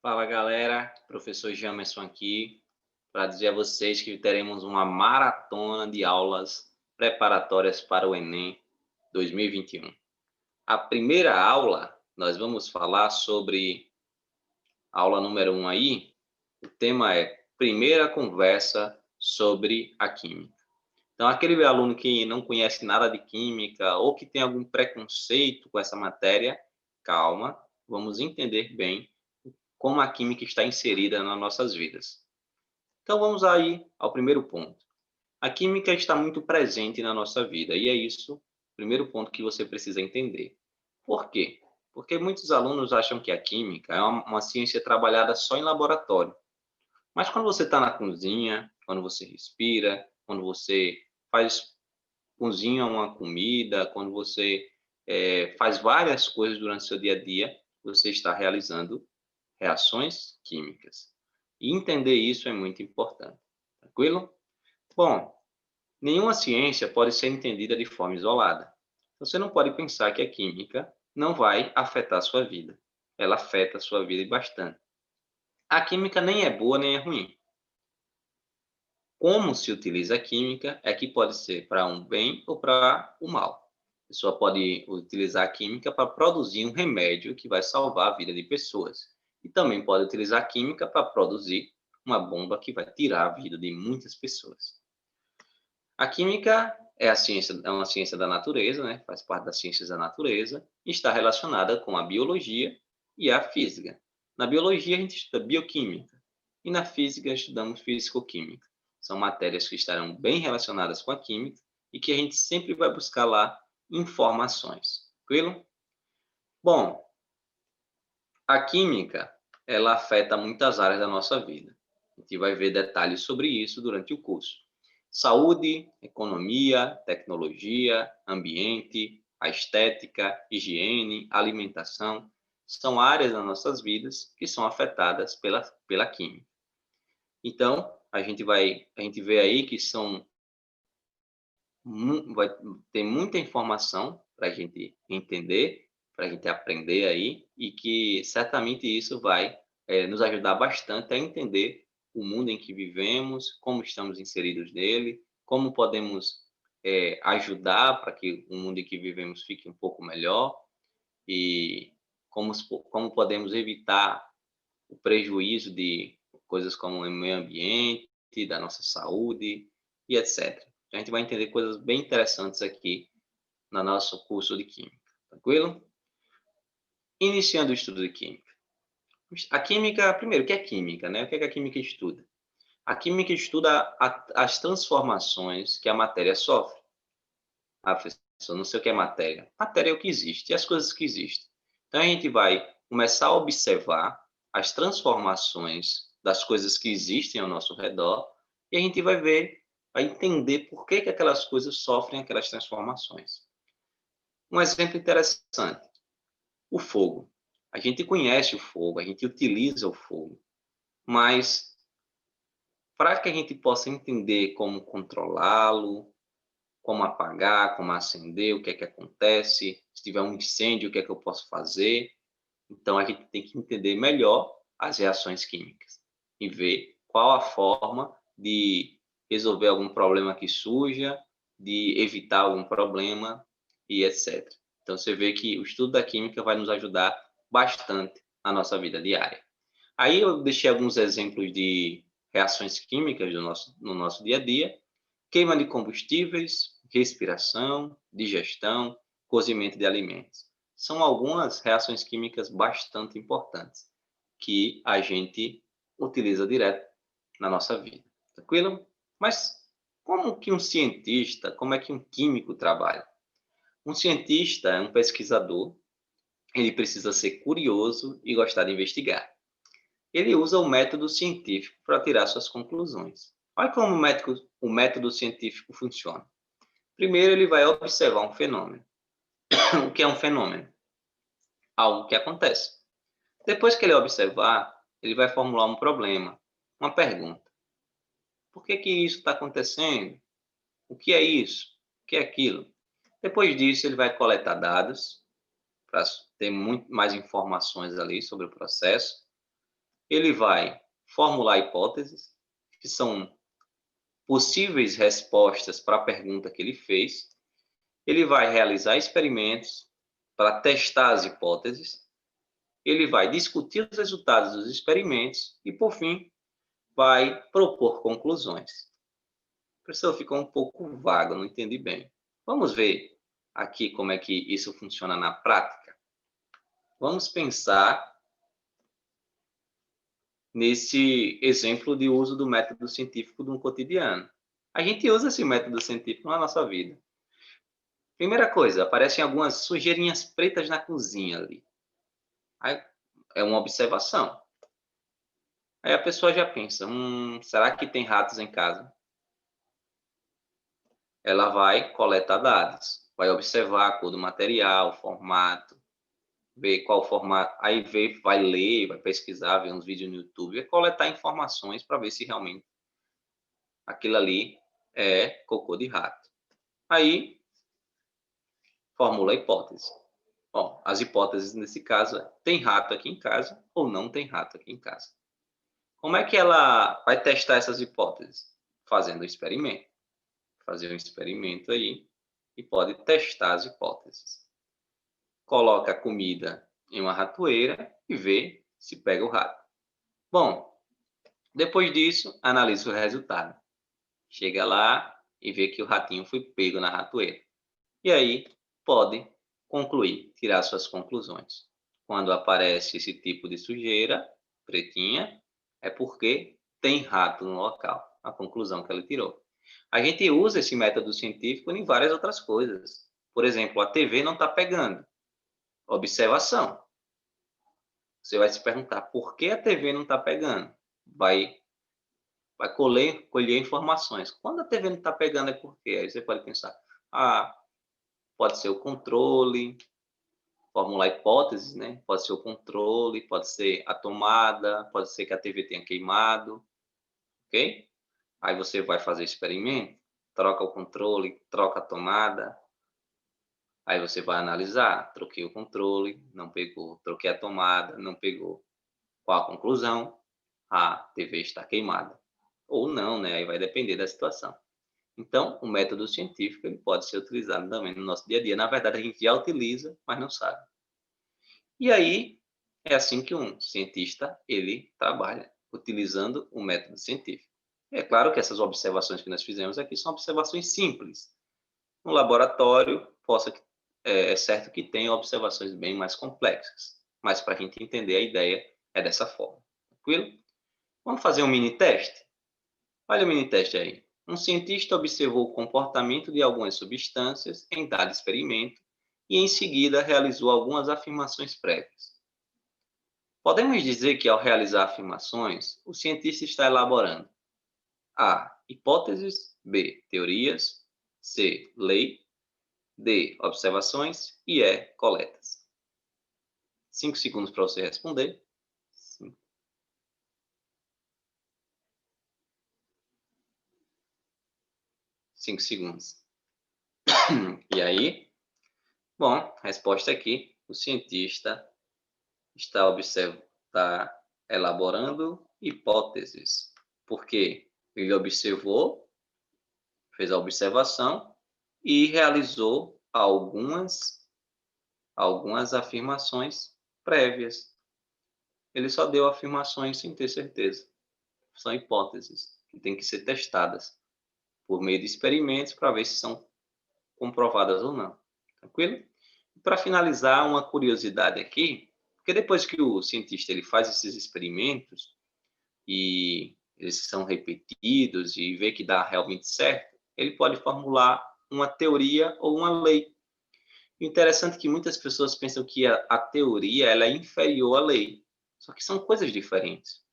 Fala galera, professor Jamerson aqui, para dizer a vocês que teremos uma maratona de aulas preparatórias para o Enem 2021. A primeira aula, nós vamos falar sobre a aula número 1 aí, o tema é Primeira Conversa sobre a Química. Então, aquele aluno que não conhece nada de Química ou que tem algum preconceito com essa matéria, calma, vamos entender bem como a química está inserida nas nossas vidas. Então vamos aí ao primeiro ponto. A química está muito presente na nossa vida e é isso o primeiro ponto que você precisa entender. Por quê? Porque muitos alunos acham que a química é uma ciência trabalhada só em laboratório. Mas quando você está na cozinha, quando você respira, quando você cozinha uma comida, quando você faz várias coisas durante o seu dia a dia, você está realizando reações químicas. E entender isso é muito importante. Tranquilo? Bom, nenhuma ciência pode ser entendida de forma isolada. Você não pode pensar que a química não vai afetar a sua vida. Ela afeta a sua vida bastante. A química nem é boa nem é ruim. Como se utiliza a química é que pode ser para um bem ou para o mal. A pessoa pode utilizar a química para produzir um remédio que vai salvar a vida de pessoas. E também pode utilizar a química para produzir uma bomba que vai tirar a vida de muitas pessoas. A química é uma ciência da natureza, né? Faz parte das ciências da natureza e está relacionada com a biologia e a física. Na biologia a gente estuda bioquímica e na física estudamos físico-química. São matérias que estarão bem relacionadas com a química e que a gente sempre vai buscar lá informações. Tranquilo? Bom, a química, ela afeta muitas áreas da nossa vida. A gente vai ver detalhes sobre isso durante o curso. Saúde, economia, tecnologia, ambiente, a estética, higiene, alimentação, são áreas das nossas vidas que são afetadas pela química. Então, a gente vê aí que vai ter muita informação para a gente entender, para a gente aprender aí, e que certamente isso vai nos ajudar bastante a entender o mundo em que vivemos, como estamos inseridos nele, como podemos ajudar para que o mundo em que vivemos fique um pouco melhor e como podemos evitar o prejuízo de coisas como o meio ambiente, da nossa saúde e etc. A gente vai entender coisas bem interessantes aqui no nosso curso de Química, tranquilo? Iniciando o estudo de Química. A Química, primeiro, o que é Química, né? O que é que a Química estuda? A Química estuda as transformações que a matéria sofre. Ah, professor, não sei o que é matéria. Matéria é o que existe, e as coisas que existem. Então, a gente vai começar a observar as transformações das coisas que existem ao nosso redor e a gente vai entender por que aquelas coisas sofrem aquelas transformações. Um exemplo interessante, o fogo. A gente conhece o fogo, a gente utiliza o fogo, mas para que a gente possa entender como controlá-lo, como apagar, como acender, o que é que acontece, se tiver um incêndio, o que é que eu posso fazer. Então, a gente tem que entender melhor as reações químicas e ver qual a forma de resolver algum problema que surja, de evitar algum problema e etc. Então, você vê que o estudo da química vai nos ajudar bastante na nossa vida diária. Aí eu deixei alguns exemplos de reações químicas no nosso dia a dia: queima de combustíveis, respiração, digestão, cozimento de alimentos. São algumas reações químicas bastante importantes que a gente utiliza direto na nossa vida. Tranquilo? Mas como que um cientista, como é que um químico trabalha? Um cientista é um pesquisador, ele precisa ser curioso e gostar de investigar. Ele usa o método científico para tirar suas conclusões. Olha como o método científico funciona. Primeiro, ele vai observar um fenômeno. O que é um fenômeno? Algo que acontece. Depois que ele observar, ele vai formular um problema, uma pergunta. Por que que isso está acontecendo? O que é isso? O que é aquilo? Depois disso, ele vai coletar dados para ter muito mais informações ali sobre o processo. ele vai formular hipóteses, que são possíveis respostas para a pergunta que ele fez. Ele vai realizar experimentos para testar as hipóteses. Ele vai discutir os resultados dos experimentos e, por fim, vai propor conclusões. Professor, ficou um pouco vago, não entendi bem. Vamos ver aqui como é que isso funciona na prática? Vamos pensar nesse exemplo de uso do método científico no cotidiano. A gente usa esse método científico na nossa vida. Primeira coisa, aparecem algumas sujeirinhas pretas na cozinha ali. Aí, é uma observação. Aí a pessoa já pensa, será que tem ratos em casa? Ela vai coletar dados, vai observar a cor do material, o formato, ver qual formato, aí vai ler, vai pesquisar, ver uns vídeos no YouTube, vai coletar informações para ver se realmente aquilo ali é cocô de rato. Aí, formula a hipótese. Bom, as hipóteses nesse caso é, tem rato aqui em casa ou não tem rato aqui em casa. Como é que ela vai testar essas hipóteses? Fazendo um experimento. Fazer um experimento aí e pode testar as hipóteses. Coloca a comida em uma ratoeira e vê se pega o rato. Bom, depois disso, analisa o resultado. Chega lá e vê que o ratinho foi pego na ratoeira. E aí pode concluir, tirar suas conclusões. Quando aparece esse tipo de sujeira pretinha, é porque tem rato no local. A conclusão que ele tirou. A gente usa esse método científico em várias outras coisas. Por exemplo, a TV não está pegando. Observação. Você vai se perguntar, por que a TV não está pegando? Vai colher informações. Quando a TV não está pegando é porque aí você pode pensar, pode ser o controle, formular hipóteses, né? Pode ser o controle, pode ser a tomada, pode ser que a TV tenha queimado, ok? Aí você vai fazer experimento, troca o controle, troca a tomada, aí você vai analisar, troquei o controle, não pegou, troquei a tomada, não pegou. Qual a conclusão? A TV está queimada. Ou não, né? Aí vai depender da situação. Então, o método científico ele pode ser utilizado também no nosso dia a dia. Na verdade, a gente já utiliza, mas não sabe. E aí, é assim que um cientista ele trabalha, utilizando o método científico. É claro que essas observações que nós fizemos aqui são observações simples. No laboratório, é certo que tem observações bem mais complexas, mas para a gente entender a ideia é dessa forma. Tranquilo? Vamos fazer um mini teste? Olha o mini teste aí. Um cientista observou o comportamento de algumas substâncias em dado experimento e, em seguida, realizou algumas afirmações prévias. Podemos dizer que, ao realizar afirmações, o cientista está elaborando A. Hipóteses, B. Teorias, C. Lei, D. Observações e E. Coletas. 5 segundos para você responder. 5 segundos. E aí? Bom, a resposta aqui, o cientista está elaborando hipóteses, porque ele observou, fez a observação e realizou algumas afirmações prévias. Ele só deu afirmações sem ter certeza. São hipóteses que têm que ser testadas por meio de experimentos para ver se são comprovadas ou não. Tranquilo? Para finalizar, uma curiosidade aqui, porque depois que o cientista ele faz esses experimentos e eles são repetidos e vê que dá realmente certo, ele pode formular uma teoria ou uma lei. O interessante é que muitas pessoas pensam que a teoria ela é inferior à lei, só que são coisas diferentes.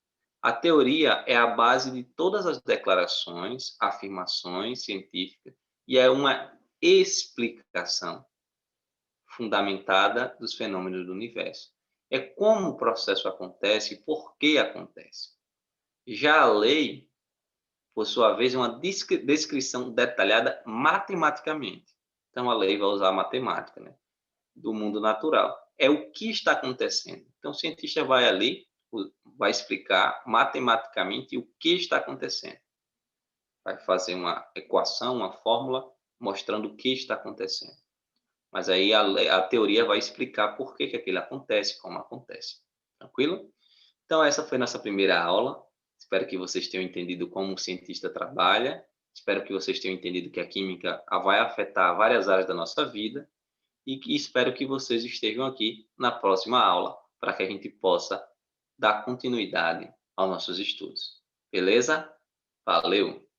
A teoria é a base de todas as declarações, afirmações científicas e é uma explicação fundamentada dos fenômenos do universo. É como o processo acontece e por que acontece. Já a lei, por sua vez, é uma descrição detalhada matematicamente. Então, a lei vai usar a matemática, né, do mundo natural. É o que está acontecendo. Então, o cientista vai ali, vai explicar matematicamente o que está acontecendo. Vai fazer uma equação, uma fórmula, mostrando o que está acontecendo. Mas aí a teoria vai explicar por que aquilo acontece, como acontece. Tranquilo? Então, essa foi nossa primeira aula. Espero que vocês tenham entendido como um cientista trabalha. Espero que vocês tenham entendido que a química vai afetar várias áreas da nossa vida. E espero que vocês estejam aqui na próxima aula, para que a gente possa dar continuidade aos nossos estudos. Beleza? Valeu!